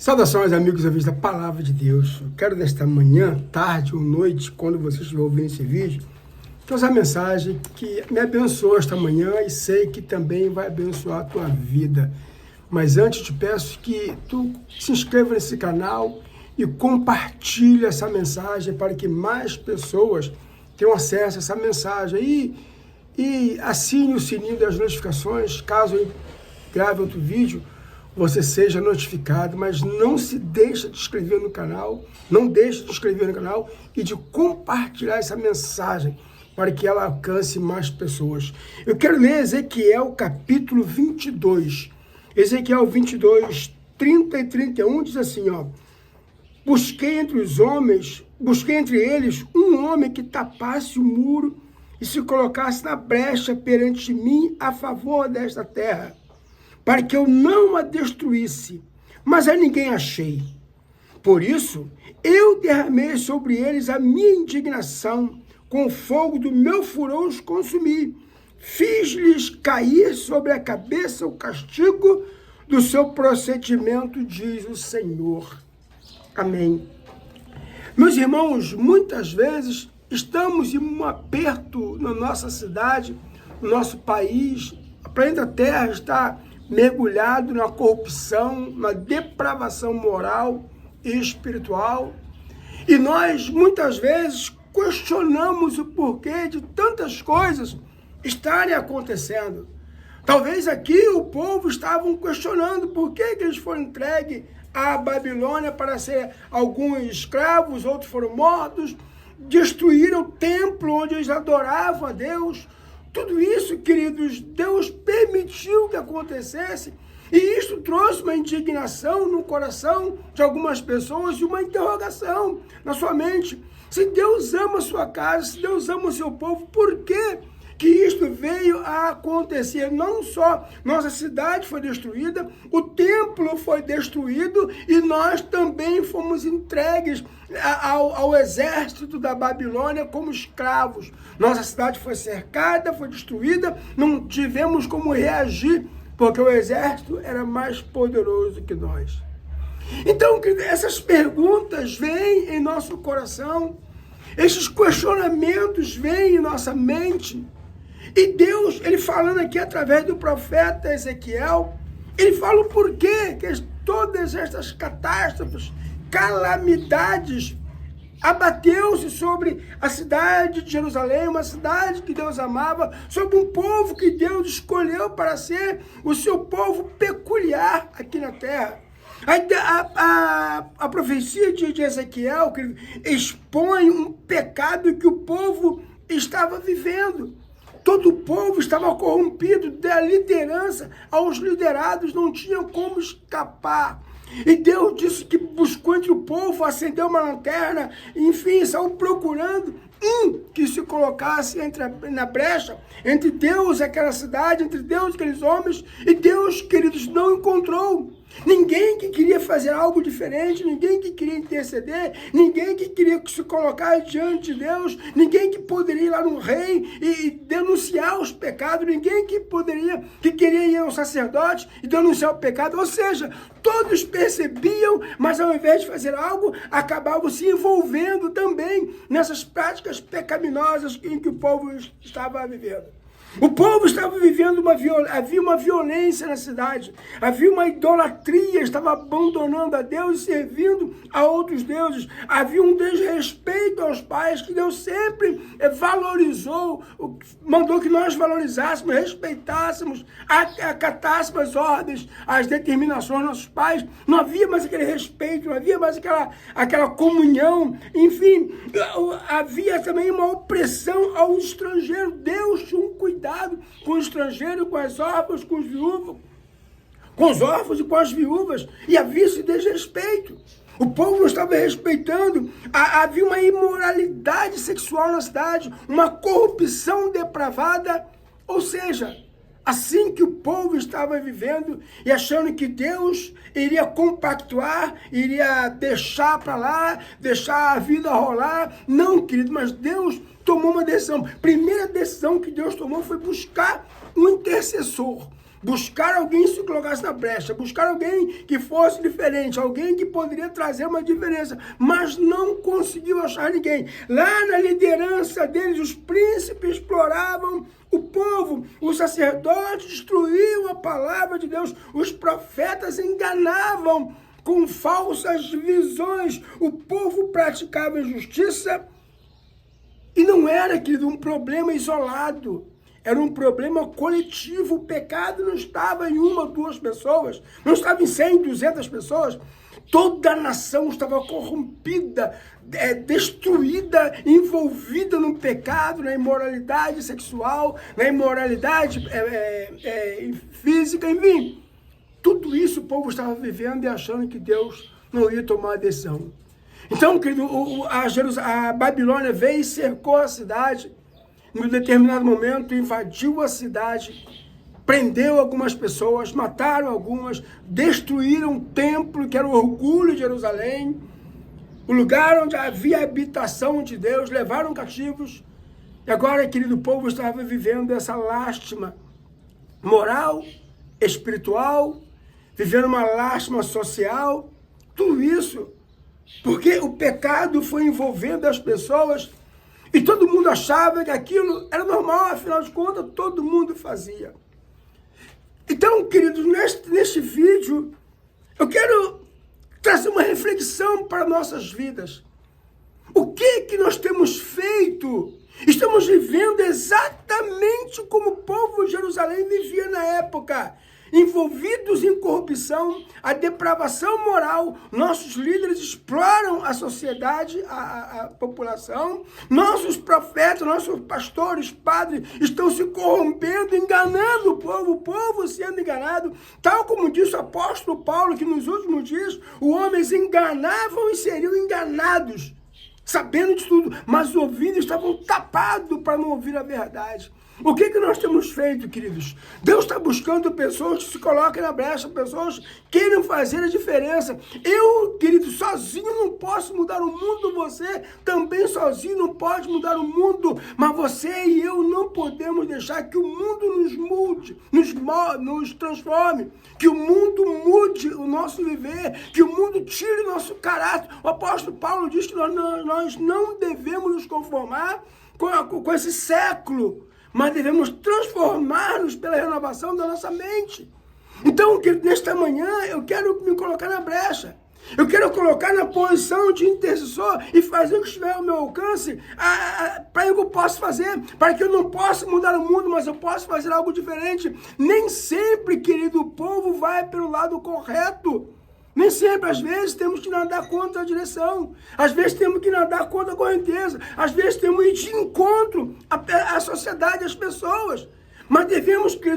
Saudações, amigos e ouvintes da Palavra de Deus. Eu quero nesta manhã, tarde ou noite, quando você estiver ouvindo esse vídeo, trazer uma mensagem que me abençoou esta manhã e sei que também vai abençoar a tua vida. Mas antes te peço que tu se inscreva nesse canal e compartilhe essa mensagem para que mais pessoas tenham acesso a essa mensagem. E assine o sininho das notificações, caso eu grave outro vídeo, você seja notificado, mas não se deixe de inscrever no canal, não deixe de inscrever no canal e de compartilhar essa mensagem para que ela alcance mais pessoas. Eu quero ler Ezequiel capítulo 22. Ezequiel 22, 30 e 31 diz assim, ó: busquei entre eles um homem que tapasse o muro e se colocasse na brecha perante mim a favor desta terra, para que eu não a destruísse, mas a ninguém achei. Por isso, eu derramei sobre eles a minha indignação, com o fogo do meu furor os consumi. Fiz-lhes cair sobre a cabeça o castigo do seu procedimento, diz o Senhor. Amém. Meus irmãos, muitas vezes estamos em um aperto na nossa cidade, no nosso país. O planeta Terra está mergulhado na corrupção, na depravação moral e espiritual. E nós, muitas vezes, questionamos o porquê de tantas coisas estarem acontecendo. Talvez aqui o povo estavam questionando por que eles foram entregues à Babilônia para ser alguns escravos, outros foram mortos, destruíram o templo onde eles adoravam a Deus. Tudo isso, queridos, Deus permitiu que acontecesse, e isso trouxe uma indignação no coração de algumas pessoas e uma interrogação na sua mente. Se Deus ama a sua casa, se Deus ama o seu povo, por que isto veio a acontecer? Não só nossa cidade foi destruída, o templo foi destruído e nós também fomos entregues ao exército da Babilônia como escravos. Nossa cidade foi cercada, foi destruída, não tivemos como reagir, porque o exército era mais poderoso que nós. Então, essas perguntas vêm em nosso coração, esses questionamentos vêm em nossa mente. E Deus, ele falando aqui através do profeta Ezequiel, ele fala o porquê que todas estas catástrofes, calamidades, abateu-se sobre a cidade de Jerusalém, uma cidade que Deus amava, sobre um povo que Deus escolheu para ser o seu povo peculiar aqui na terra. A profecia de Ezequiel que expõe um pecado que o povo estava vivendo. Todo o povo estava corrompido, da liderança aos liderados, não tinham como escapar. E Deus disse que buscou entre o povo, acendeu uma lanterna, enfim, saiu procurando que se colocasse na brecha entre Deus e aquela cidade, entre Deus e aqueles homens, e Deus, queridos, não encontrou. Ninguém que queria fazer algo diferente, ninguém que queria interceder, ninguém que queria se colocar diante de Deus, ninguém que poderia ir lá no rei e denunciar os pecados, ninguém que queria ir ao sacerdote e denunciar o pecado. Ou seja, todos percebiam, mas ao invés de fazer algo, acabavam se envolvendo também nessas práticas pecaminosas em que o povo estava vivendo. O povo estava vivendo havia uma violência na cidade, havia uma idolatria, estava abandonando a Deus e servindo a outros deuses, havia um desrespeito aos pais que Deus sempre valorizou, mandou que nós valorizássemos, respeitássemos, acatássemos as ordens, as determinações dos nossos pais. Não havia mais aquele respeito, não havia mais aquela comunhão, enfim, havia também uma opressão ao estrangeiro. Deus tinha um cuidado com o estrangeiro, com as órfãs, com os viúvos, com os órfãos e com as viúvas, e havia esse desrespeito. O povo não estava respeitando, havia uma imoralidade sexual na cidade, uma corrupção depravada, ou seja, assim que o povo estava vivendo e achando que Deus iria compactuar, iria deixar para lá, deixar a vida rolar. Não, querido, mas Deus tomou uma decisão. Primeira decisão que Deus tomou foi buscar um intercessor. buscar alguém que se colocasse na brecha, buscar alguém que fosse diferente, alguém que poderia trazer uma diferença, mas não conseguiu achar ninguém. Lá na liderança deles, os príncipes exploravam o povo, os sacerdotes destruíam a palavra de Deus, os profetas enganavam com falsas visões, o povo praticava injustiça, e não era, querido, um problema isolado, era um problema coletivo. O pecado não estava em uma ou duas pessoas, não estava em 100, 200 pessoas. Toda a nação estava corrompida, destruída, envolvida no pecado, na imoralidade sexual, na imoralidade física, enfim. Tudo isso o povo estava vivendo e achando que Deus não ia tomar a decisão. Então, querido, a Babilônia veio e cercou a cidade. Em determinado momento, invadiu a cidade, prendeu algumas pessoas, mataram algumas, destruíram o templo, que era o orgulho de Jerusalém, o lugar onde havia a habitação de Deus, levaram cativos. E agora, querido, o povo estava vivendo essa lástima moral, espiritual, vivendo uma lástima social, tudo isso porque o pecado foi envolvendo as pessoas e todo mundo achava que aquilo era normal, afinal de contas, todo mundo fazia. Então, queridos, neste vídeo, eu quero trazer uma reflexão para nossas vidas. O que nós temos feito? Estamos vivendo exatamente como o povo de Jerusalém vivia na época. Envolvidos em corrupção, a depravação moral, nossos líderes exploram a sociedade, a população, nossos profetas, nossos pastores, padres estão se corrompendo, enganando o povo sendo enganado, tal como disse o apóstolo Paulo, que nos últimos dias os homens enganavam e seriam enganados, sabendo de tudo, mas os ouvidos estavam tapados para não ouvir a verdade. O que nós temos feito, queridos? Deus está buscando pessoas que se coloquem na brecha, pessoas que queiram fazer a diferença. Eu, querido, sozinho não posso mudar o mundo, você também sozinho não pode mudar o mundo, mas você e eu não podemos deixar que o mundo nos mude, nos transforme, que o mundo mude o nosso viver, que o mundo tire o nosso caráter. O apóstolo Paulo diz que nós não devemos nos conformar com esse século, mas devemos transformar-nos pela renovação da nossa mente. Então, nesta manhã, eu quero me colocar na brecha. Eu quero colocar na posição de intercessor e fazer o que estiver ao meu alcance para que eu possa fazer, para que eu não possa mudar o mundo, mas eu posso fazer algo diferente. Nem sempre, querido, o povo vai pelo lado correto. Nem sempre, às vezes, temos que nadar contra a direção. Às vezes, temos que nadar contra a correnteza. Às vezes, temos que ir de encontro à sociedade, às pessoas. Mas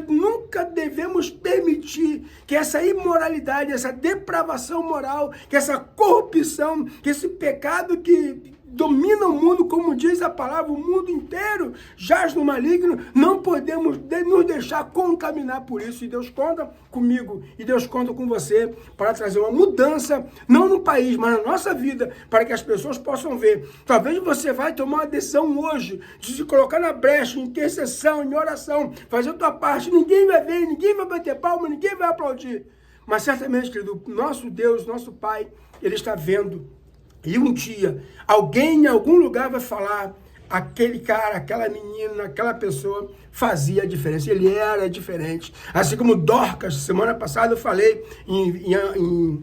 nunca devemos permitir que essa imoralidade, essa depravação moral, que essa corrupção, que esse pecado que domina o mundo, como diz a palavra, o mundo inteiro jaz no maligno, não podemos nos deixar contaminar por isso. E Deus conta comigo, e Deus conta com você para trazer uma mudança, não no país, mas na nossa vida, para que as pessoas possam ver. Talvez você vai tomar uma decisão hoje, de se colocar na brecha, em intercessão, em oração, fazer a tua parte, ninguém vai ver, ninguém vai bater palma, ninguém vai aplaudir. Mas certamente, querido, nosso Deus, nosso Pai, Ele está vendo. E um dia, alguém em algum lugar vai falar, aquele cara, aquela menina, aquela pessoa fazia a diferença, ele era diferente. Assim como Dorcas, semana passada eu falei em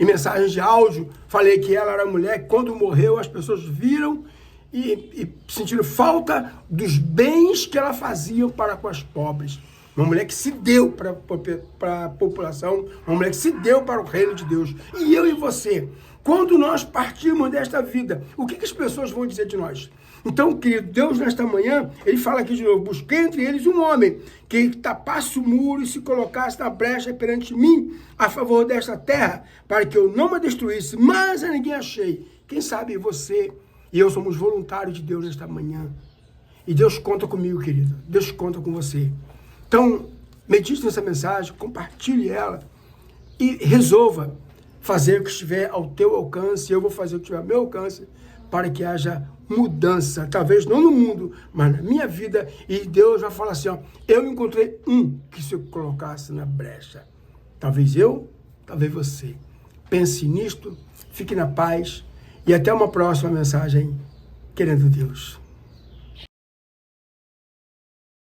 mensagens de áudio, falei que ela era mulher, que quando morreu as pessoas viram e sentiram falta dos bens que ela fazia para com as pobres. Uma mulher que se deu para a população, uma mulher que se deu para o reino de Deus. E eu e você, quando nós partimos desta vida, o que as pessoas vão dizer de nós? Então, querido, Deus nesta manhã, Ele fala aqui de novo, busquei entre eles um homem que tapasse o muro e se colocasse na brecha perante mim a favor desta terra, para que eu não a destruísse, mas a ninguém achei. Quem sabe você e eu somos voluntários de Deus nesta manhã. E Deus conta comigo, querido. Deus conta com você. Então, medite nessa mensagem, compartilhe ela e resolva fazer o que estiver ao teu alcance. Eu vou fazer o que estiver ao meu alcance para que haja mudança, talvez não no mundo, mas na minha vida, e Deus vai falar assim, ó, eu encontrei um que se colocasse na brecha. Talvez eu, talvez você. Pense nisto, fique na paz e até uma próxima mensagem, querendo Deus.